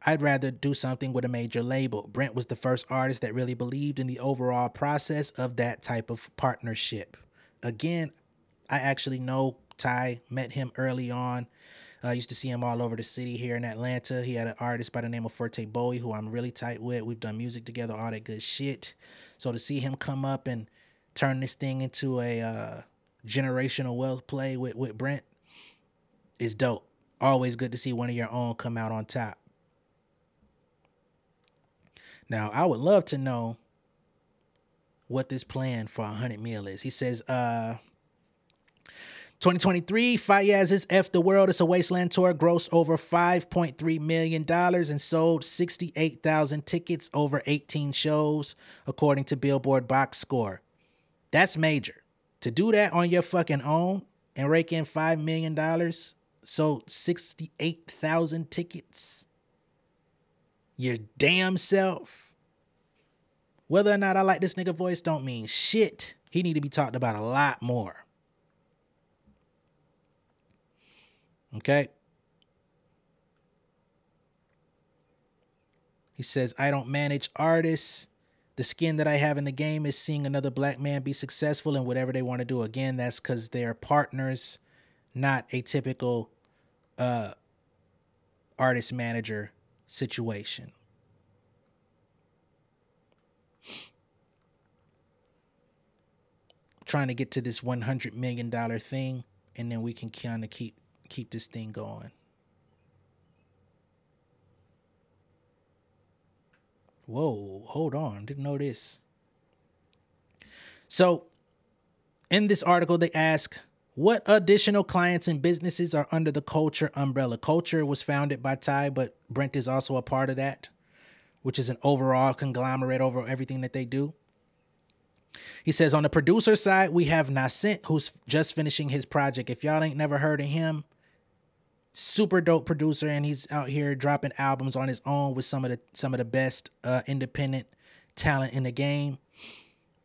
I'd rather do something with a major label. Brent was the first artist that really believed in the overall process of that type of partnership. Again, I actually know Ty, met him early on. I used to see him all over the city here in Atlanta. He had an artist by the name of Forte Bowie, who I'm really tight with. We've done music together, all that good shit. So to see him come up and turn this thing into a generational wealth play with Brent is dope. Always good to see one of your own come out on top. Now, I would love to know what this plan for 100 mil is. He says, 2023, Faiyaz's F the World is a Wasteland tour grossed over $5.3 million and sold 68,000 tickets over 18 shows, according to Billboard Box Score. That's major. To do that on your fucking own and rake in $5 million, sold 68,000 tickets. Your damn self. Whether or not I like this nigga voice don't mean shit. He need to be talked about a lot more. Okay. He says, I don't manage artists. The skin that I have in the game is seeing another black man be successful in whatever they want to do. Again, that's because they're partners, not a typical artist manager situation. I'm trying to get to this $100 million thing, and then we can kind of keep this thing going. Whoa, hold on. Didn't know this. So in this article, they ask, what additional clients and businesses are under the Culture umbrella? Culture was founded by Ty, but Brent is also a part of that, which is an overall conglomerate over everything that they do. He says, on the producer side, we have Nascent, who's just finishing his project. If y'all ain't never heard of him, super dope producer, and he's out here dropping albums on his own with some of the best independent talent in the game.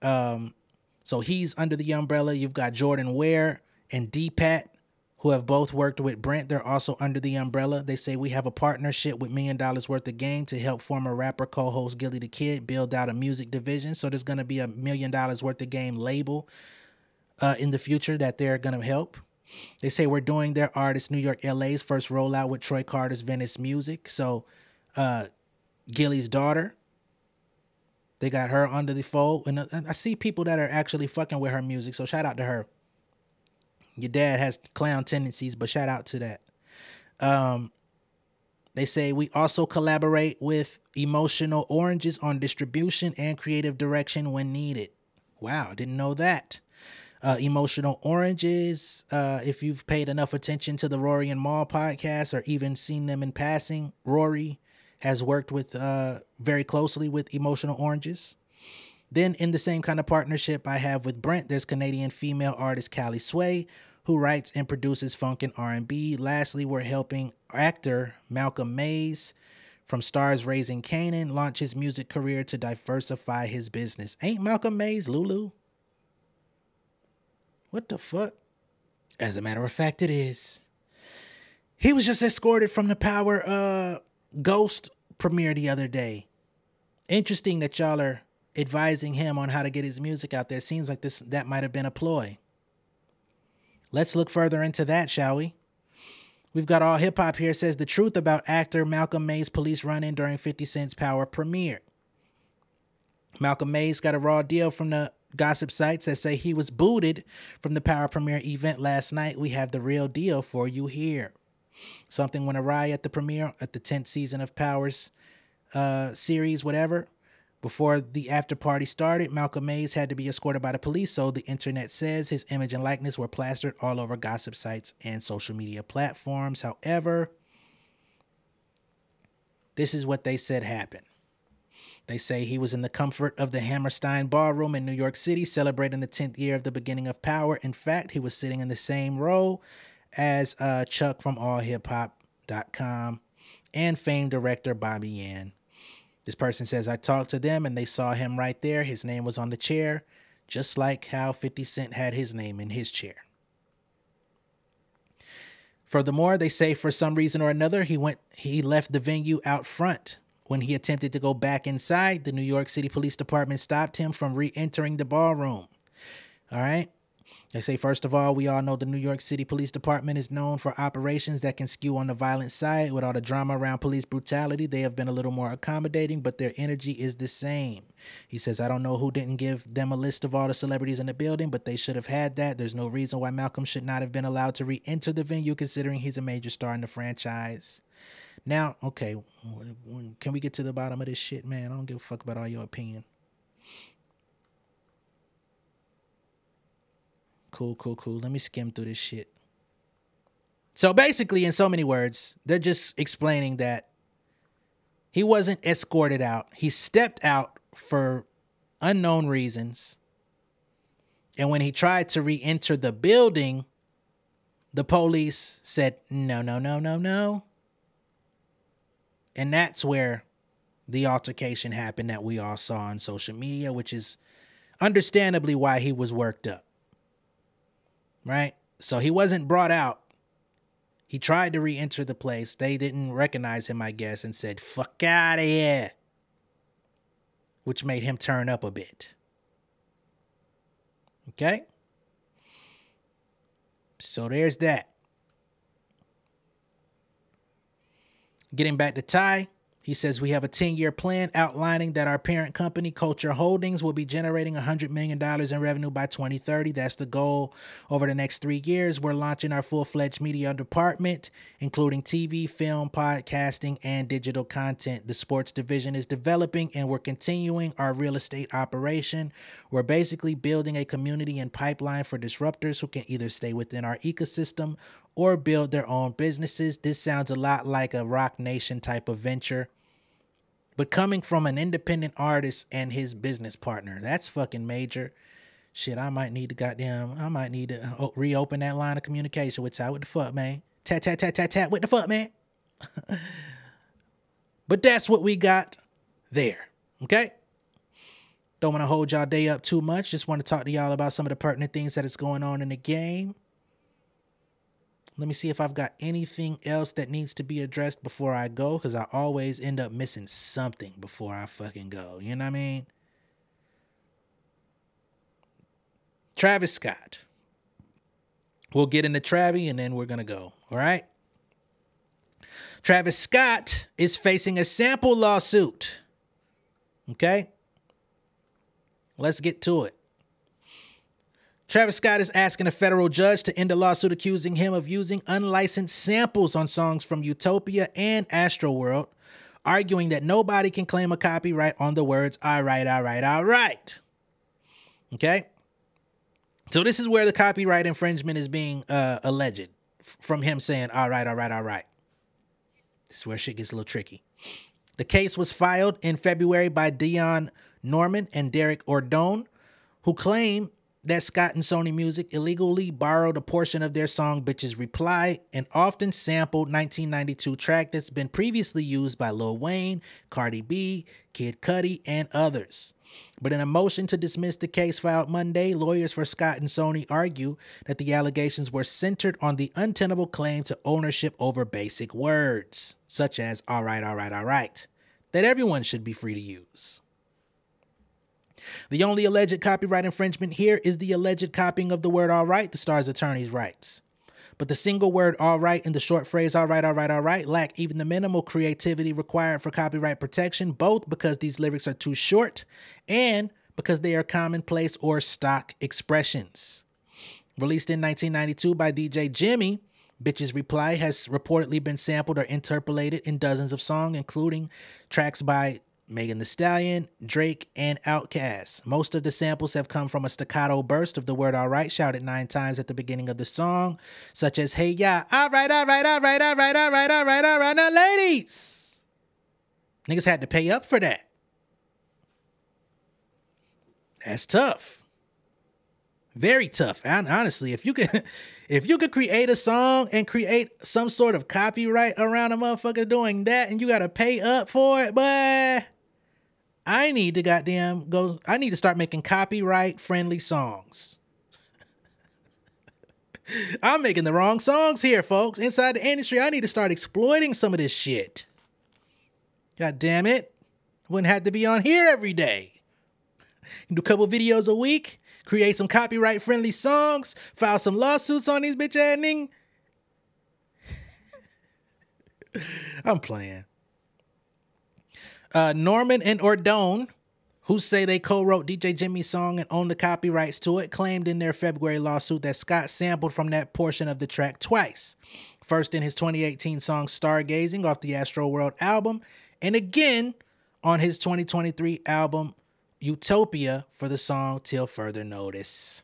So he's under the umbrella. You've got Jordan Ware and D-Pat, who have both worked with Brent. They're also under the umbrella. They say we have a partnership with $1 Million Worth of Game to help former rapper co-host Gilly the Kid build out a music division. So there's going to be $1 Million Worth of Game label in the future that they're going to help. They say we're doing their artist New York, LA's first rollout with Troy Carter's Venice Music. So Gilly's daughter, they got her under the fold. And I see people that are actually fucking with her music. So shout out to her. Your dad has clown tendencies, but shout out to that. They say we also collaborate with Emotional Oranges on distribution and creative direction when needed. Wow, didn't know that. Emotional Oranges, if you've paid enough attention to the Rory and Maul podcast or even seen them in passing, Rory has worked with very closely with Emotional Oranges. Then in the same kind of partnership I have with Brent, there's Canadian female artist Callie Sway, who writes and produces funk and R&B. Lastly, we're helping actor Malcolm Mays from Stars Raising Kanan launch his music career to diversify his business. Ain't Malcolm Mays Lulu? What the fuck? As a matter of fact, it is. He was just escorted from the Power Ghost premiere the other day. Interesting that y'all are advising him on how to get his music out there. Seems like that might have been a ploy. Let's look further into that, shall we? We've got All Hip Hop here. Says the truth about actor Malcolm Mays' police run-in during 50 Cent's Power premiere. Malcolm Mays got a raw deal from the gossip sites that say he was booted from the Power premiere event last night. We have the real deal for you here. Something went awry at the premiere at the 10th season of Power's series, whatever. Before the after party started, Malcolm Mays had to be escorted by the police, so the internet says his image and likeness were plastered all over gossip sites and social media platforms. However, This is what they said happened. They say he was in the comfort of the Hammerstein Ballroom in New York City celebrating the 10th year of the beginning of Power. In fact, he was sitting in the same row as Chuck from allhiphop.com and famed director Bobby Yan. This person says, I talked to them and they saw him right there. His name was on the chair, just like how 50 Cent had his name in his chair. Furthermore, they say for some reason or another, he left the venue out front. When he attempted to go back inside, the New York City Police Department stopped him from re-entering the ballroom. All right. They say, first of all, we all know the New York City Police Department is known for operations that can skew on the violent side. With all the drama around police brutality, they have been a little more accommodating, but their energy is the same. He says, I don't know who didn't give them a list of all the celebrities in the building, but they should have had that. There's no reason why Malcolm should not have been allowed to re-enter the venue, considering he's a major star in the franchise. Now, okay, can we get to the bottom of this shit, man? I don't give a fuck about all your opinion. Cool. Let me skim through this shit. So basically, in so many words, they're just explaining that he wasn't escorted out. He stepped out for unknown reasons. And when he tried to re-enter the building, the police said, no. And that's where the altercation happened that we all saw on social media, which is understandably why he was worked up. Right? So he wasn't brought out. He tried to re-enter the place. They didn't recognize him, I guess, and said, fuck out of here. Which made him turn up a bit. Okay? So there's that. Getting back to Ty, he says we have a 10-year plan outlining that our parent company, Culture Holdings, will be generating $100 million in revenue by 2030. That's the goal over the next 3 years. We're launching our full-fledged media department, including TV, film, podcasting, and digital content. The sports division is developing, and we're continuing our real estate operation. We're basically building a community and pipeline for disruptors who can either stay within our ecosystem or build their own businesses. This sounds a lot like a Rock Nation type of venture, but coming from an independent artist and his business partner, that's fucking major. Shit, I might need to reopen that line of communication with Ty. What the fuck, man? Tat, what the fuck, man? But that's what we got there, okay? Don't want to hold y'all day up too much. Just want to talk to y'all about some of the pertinent things that is going on in the game. Let me see if I've got anything else that needs to be addressed before I go, because I always end up missing something before I fucking go. You know what I mean? Travis Scott. We'll get into Travi and then we're going to go. All right? Travis Scott is facing a sample lawsuit. Okay? Let's get to it. Travis Scott is asking a federal judge to end a lawsuit accusing him of using unlicensed samples on songs from Utopia and Astroworld, arguing that nobody can claim a copyright on the words, all right. Okay? So this is where the copyright infringement is being alleged, from him saying, all right. This is where shit gets a little tricky. The case was filed in February by Dion Norman and Derek Ordone, who claim that Scott and Sony Music illegally borrowed a portion of their song Bitches Reply, an often sampled 1992 track that's been previously used by Lil Wayne, Cardi B, Kid Cudi, and others. But in a motion to dismiss the case filed Monday, lawyers for Scott and Sony argue that the allegations were centered on the untenable claim to ownership over basic words, such as all right, that everyone should be free to use. The only alleged copyright infringement here is the alleged copying of the word all right, the star's attorney's rights. But the single word all right and the short phrase all right lack even the minimal creativity required for copyright protection, both because these lyrics are too short and because they are commonplace or stock expressions. Released in 1992 by DJ Jami, Bitches Reply has reportedly been sampled or interpolated in dozens of songs, including tracks by Megan Thee Stallion, Drake, and Outkast. Most of the samples have come from a staccato burst of the word all right shouted 9 times at the beginning of the song, such as, hey, yeah, all right, now ladies. Niggas had to pay up for that. That's tough. Very tough. And honestly, if you could create a song and create some sort of copyright around a motherfucker doing that, and you gotta pay up for it, but I need to start making copyright friendly songs. I'm making the wrong songs here, folks. Inside the industry, I need to start exploiting some of this shit. God damn it. Wouldn't have to be on here every day. Do a couple videos a week, create some copyright friendly songs, file some lawsuits on these bitch ass niggas. I'm playing. Norman and Ordone, who say they co-wrote DJ Jimmy's song and own the copyrights to it, claimed in their February lawsuit that Scott sampled from that portion of the track twice. First in his 2018 song Stargazing off the Astro World album, and again on his 2023 album Utopia for the song Till Further Notice.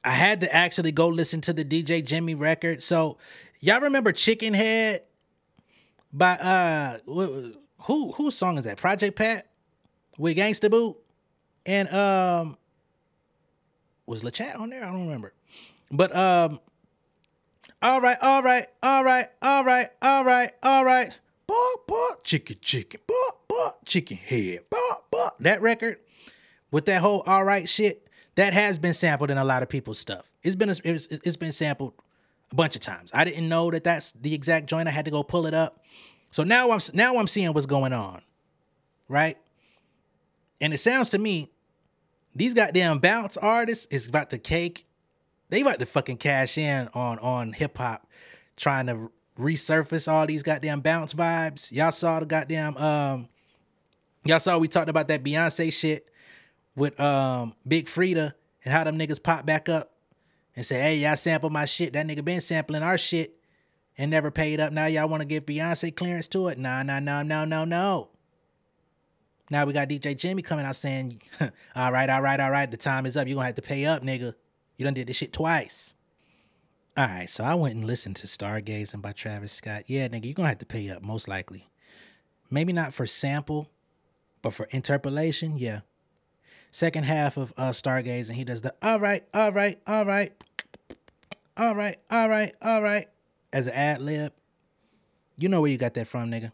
I had to actually go listen to the DJ Jimmy record. So y'all remember Chicken Head by whose song is that? Project Pat with Gangsta Boot? And was LeChat on there? I don't remember. But all right. Chicken, chicken head. That record with that whole all right shit, that has been sampled in a lot of people's stuff. It's been sampled a bunch of times. I didn't know that that's the exact joint. I had to go pull it up. So now I'm seeing what's going on, right? And it sounds to me, these goddamn bounce artists is about to cake. They about to fucking cash in on hip hop, trying to resurface all these goddamn bounce vibes. Y'all saw the goddamn we talked about that Beyonce shit with Big Frida and how them niggas pop back up and say, hey, y'all sample my shit. That nigga been sampling our shit and never paid up. Now y'all want to give Beyonce clearance to it? Nah. Now we got DJ Jimmy coming out saying, all right, the time is up. You're going to have to pay up, nigga. You done did this shit twice. All right, so I went and listened to Stargazing by Travis Scott. Yeah, nigga, you're going to have to pay up, most likely. Maybe not for sample, but for interpolation, yeah. Second half of Stargazing, he does the all right, as an ad lib. You know where you got that from, nigga.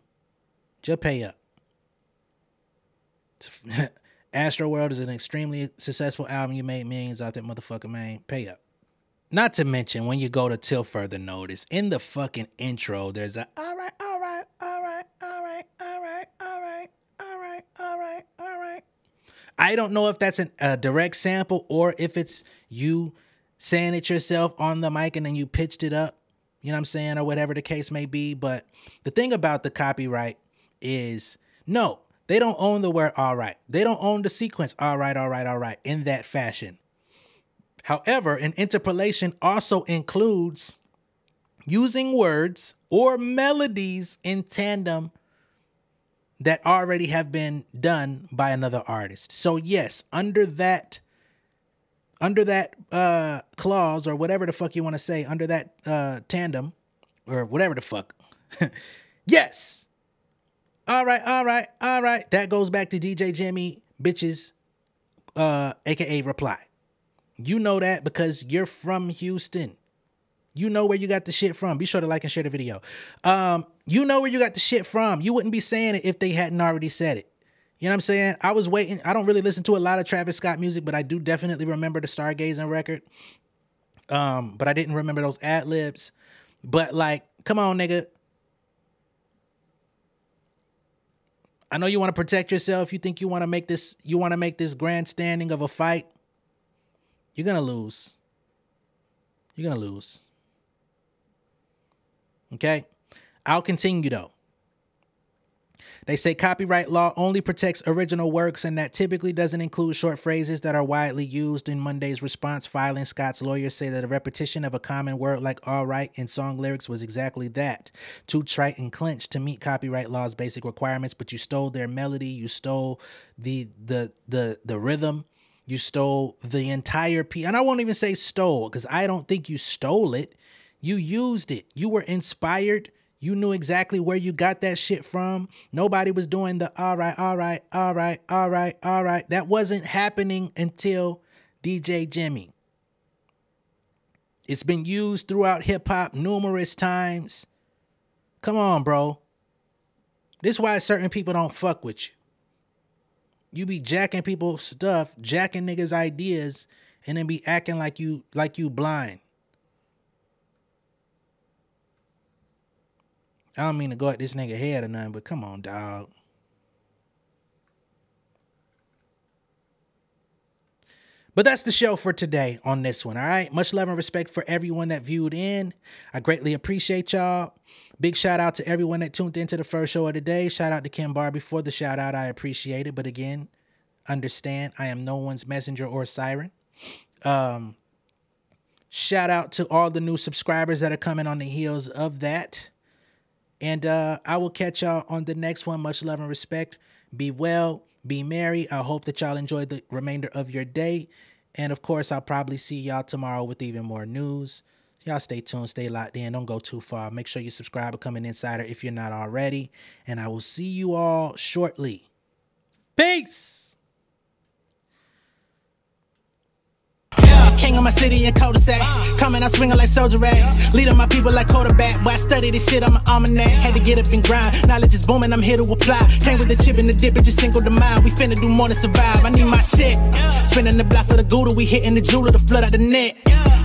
Just pay up. Astro World is an extremely successful album. You made millions out that motherfucker, man. Pay up. Not to mention, when you go to Till Further Notice, in the fucking intro, there's a all right. I don't know if that's a direct sample or if it's you saying it yourself on the mic and then you pitched it up, you know what I'm saying, or whatever the case may be. But the thing about the copyright is, no, they don't own the word all right. They don't own the sequence all right in that fashion. However, an interpolation also includes using words or melodies in tandem that already have been done by another artist. So yes, under that clause or whatever the fuck you want to say, under that tandem or whatever the fuck, yes. All right. That goes back to DJ Jimmy, bitches, aka Reply. You know that because you're from Houston. You know where you got the shit from. Be sure to like and share the video. You know where you got the shit from. You wouldn't be saying it if they hadn't already said it. You know what I'm saying? I was waiting. I don't really listen to a lot of Travis Scott music, but I do definitely remember the Stargazing record. But I didn't remember those ad libs. But like, come on, nigga. I know you want to protect yourself. You think you want to make this grandstanding of a fight. You're going to lose. You're going to lose. Okay? I'll continue though. They say copyright law only protects original works, and that typically doesn't include short phrases that are widely used. In Monday's response filing, Scott's lawyers say that a repetition of a common word like all right in song lyrics was exactly that. Too trite and clenched to meet copyright law's basic requirements, but you stole their melody, you stole the rhythm, you stole the entire piece. And I won't even say stole, because I don't think you stole it. You used it. You were inspired. You knew exactly where you got that shit from. Nobody was doing the all right, all right, all right, all right, all right. That wasn't happening until DJ Jami. It's been used throughout hip-hop numerous times. Come on, bro. This is why certain people don't fuck with you. You be jacking people's stuff, jacking niggas' ideas, and then be acting like you blind. I don't mean to go at this nigga head or nothing, but come on, dog. But that's the show for today on this one, all right? Much love and respect for everyone that viewed in. I greatly appreciate y'all. Big shout out to everyone that tuned into the first show of the day. Shout out to Kempire before the shout out. I appreciate it. But again, understand I am no one's messenger or siren. Shout out to all the new subscribers that are coming on the heels of that. And I will catch y'all on the next one. Much love and respect. Be well. Be merry. I hope that y'all enjoy the remainder of your day. And of course, I'll probably see y'all tomorrow with even more news. Y'all stay tuned. Stay locked in. Don't go too far. Make sure you subscribe, become an insider if you're not already. And I will see you all shortly. Peace. King of my city in cul-de-sac. Coming out swinging like soldier rag. Leading my people like quarterback. Boy, I study this shit, I'm an almanac. Had to get up and grind. Knowledge is booming, I'm here to apply. Came with the chip and the dip, it just single the mind. We finna do more than survive. I need my check. Spinning the block for the Gouda. We hitting the jeweler to flood out the net.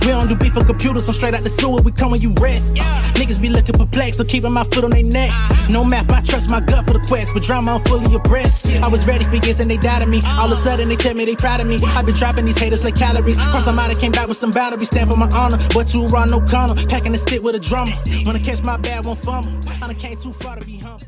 We don't do beef on computers, I'm straight out the sewer. We come when you rest. Niggas be looking perplexed, so keeping my foot on their neck. No map, I trust my gut for the quest. But drama, I'm fully abreast. I was ready for years and they doubted me. All of a sudden they tell me they proud of me. I been dropping these haters like calories. Cross them out, I came back with some boundaries. Stand for my honor, but too raw, no corner. Packing the stick with a drummer. When I catch my bad, won't fumble. I done came too far to be humble.